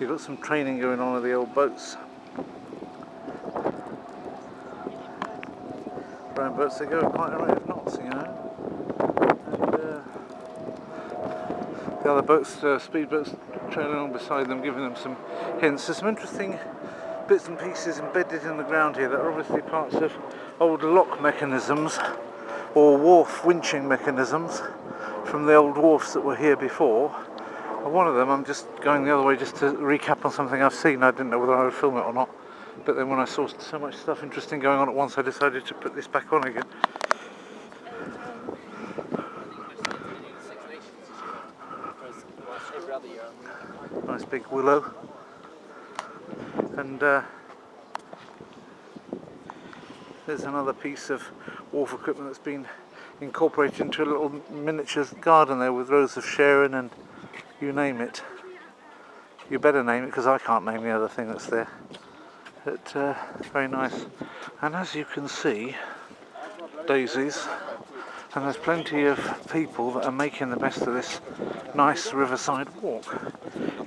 You've got some training going on with the old boats. Brown boats, they go at quite a rate of knots, you know. And the other boats, speedboats, trailing along beside them, giving them some hints. There's some interesting bits and pieces embedded in the ground here that are obviously parts of old lock mechanisms or wharf winching mechanisms from the old wharfs that were here before. And one of them, I'm just going the other way just to recap on something I've seen. I didn't know whether I would film it or not, but then when I saw so much stuff interesting going on at once, I decided to put this back on again. Nice big willow. And there's another piece of wharf equipment that's been incorporated into a little miniature garden there with rows of sharon and you name it. You better name it, because I can't name the other thing that's there. But very nice. And as you can see, daisies. And there's plenty of people that are making the best of this nice riverside walk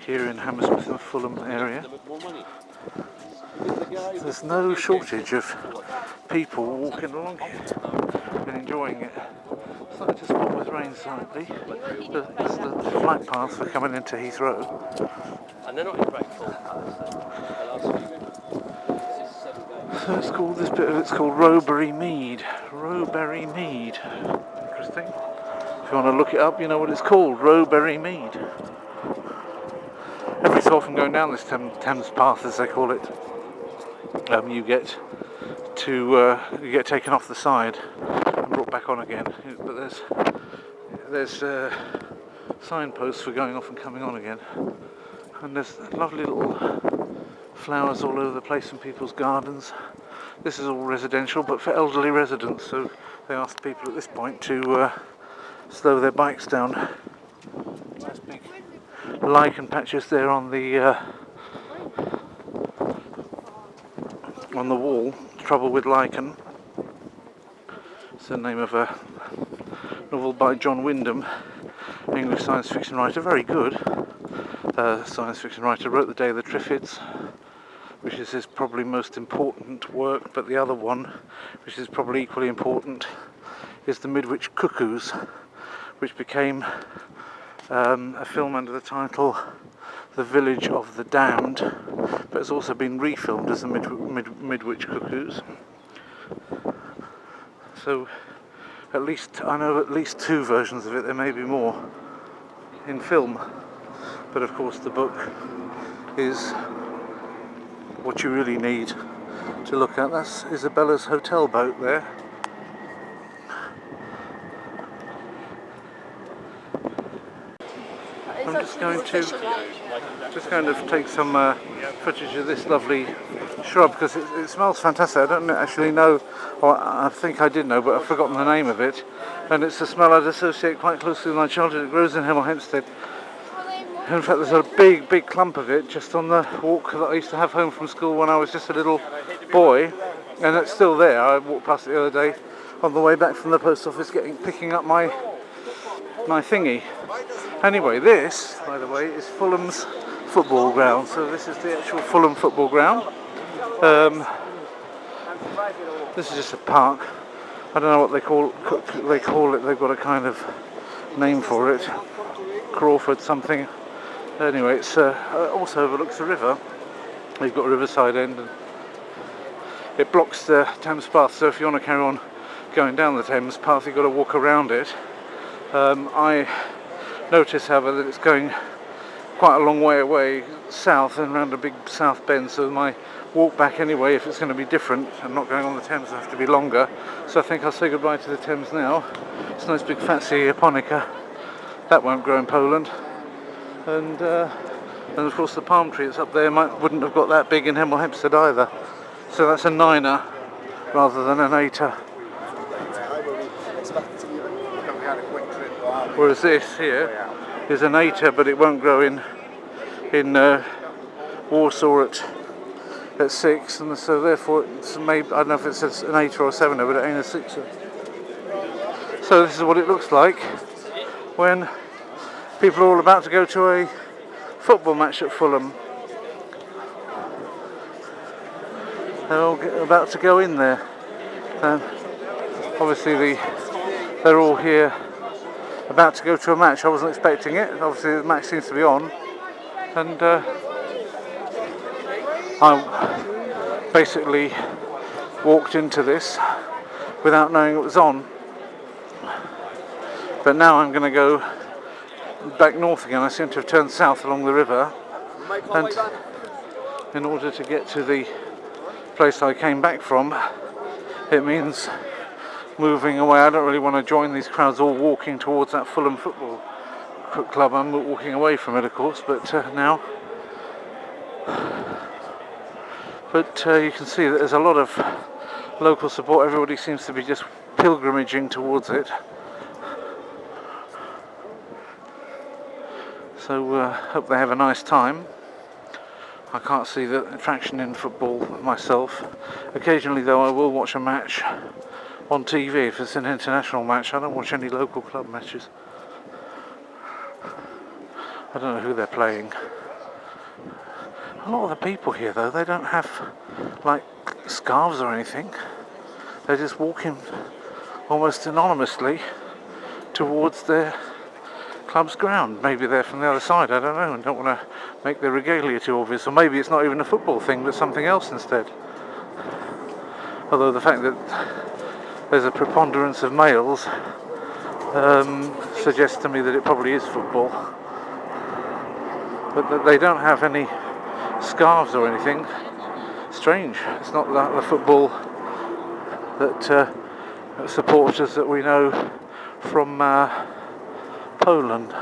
here in Hammersmith and Fulham area. There's no shortage of people walking along here and enjoying it. Starting to spot with rain slightly. There's the flight paths for coming into Heathrow. And they're not in great form. So it's called, this bit of it's called Rowberry Mead. Rowberry Mead. Interesting. If you want to look it up, you know what it's called. Rowberry Mead. Every so often going down this Thames path, as they call it, you get taken off the side and brought back on again. But there's signposts for going off and coming on again. And there's lovely little flowers all over the place in people's gardens. This is all residential, but for elderly residents, so they asked people at this point to slow their bikes down. Nice big lichen patches there on the wall. Trouble with lichen. It's the name of a novel by John Wyndham, English science fiction writer, very good science fiction writer. Wrote The Day of the Triffids, which is his probably most important work, but the other one, which is probably equally important, is The Midwich Cuckoos, which became a film under the title The Village of the Damned, but it's also been refilmed as The Midwich Cuckoos. So I know at least two versions of it, there may be more, in film. But of course the book is what you really need to look at. That's Isabella's hotel boat there. I'm just going to take some footage of this lovely shrub, because it smells fantastic. I don't actually know, or I think I did know, but I've forgotten the name of it. And it's a smell I'd associate quite closely with my childhood. It grows in Hemel Hempstead. In fact, there's a big clump of it just on the walk that I used to have home from school when I was just a little boy, and it's still there. I walked past it the other day on the way back from the post office, picking up my thingy. Anyway, this, by the way, is Fulham's football ground. So this is the actual Fulham football ground. This is just a park. I don't know what they call it. They've got a kind of name for it. Crawford something. Anyway, it's also overlooks the river. You've got a riverside end, and it blocks the Thames path. So if you want to carry on going down the Thames path, you've got to walk around it. I notice, however, that it's going quite a long way away south and around a big south bend. So my walk back anyway, if it's going to be different and not going on the Thames, will have to be longer. So I think I'll say goodbye to the Thames now. It's a nice big Fatsia japonica. That won't grow in Poland. And of course the palm tree that's up there wouldn't have got that big in Hemel Hempstead either. So that's a 9er rather than an 8er. Whereas this here is an 8er, but it won't grow in Warsaw at 6, and so therefore it's maybe, I don't know if it's an 8er or a 7er, but it ain't a 6er. So this is what it looks like when people are all about to go to a football match at Fulham. they're all about to go in there. And obviously they're all here about to go to a match. I wasn't expecting it. Obviously the match seems to be on, and I basically walked into this without knowing it was on. But now I'm going to go back north again. I seem to have turned south along the river, and in order to get to the place I came back from, it means moving away. I don't really want to join these crowds all walking towards that Fulham football club. I'm walking away from it, of course, but now. But you can see that there's a lot of local support. Everybody seems to be just pilgrimaging towards it. So hope they have a nice time. I can't see the attraction in football myself. Occasionally though I will watch a match on TV if it's an international match. I don't watch any local club matches. I don't know who they're playing. A lot of the people here though, they don't have like scarves or anything. They're just walking almost anonymously towards their club's ground. Maybe they're from the other side, I don't know, and don't want to make their regalia too obvious. Or maybe it's not even a football thing, but something else instead. Although the fact that there's a preponderance of males suggests to me that it probably is football. But that they don't have any scarves or anything. Strange. It's not the football that supporters that we know from Poland.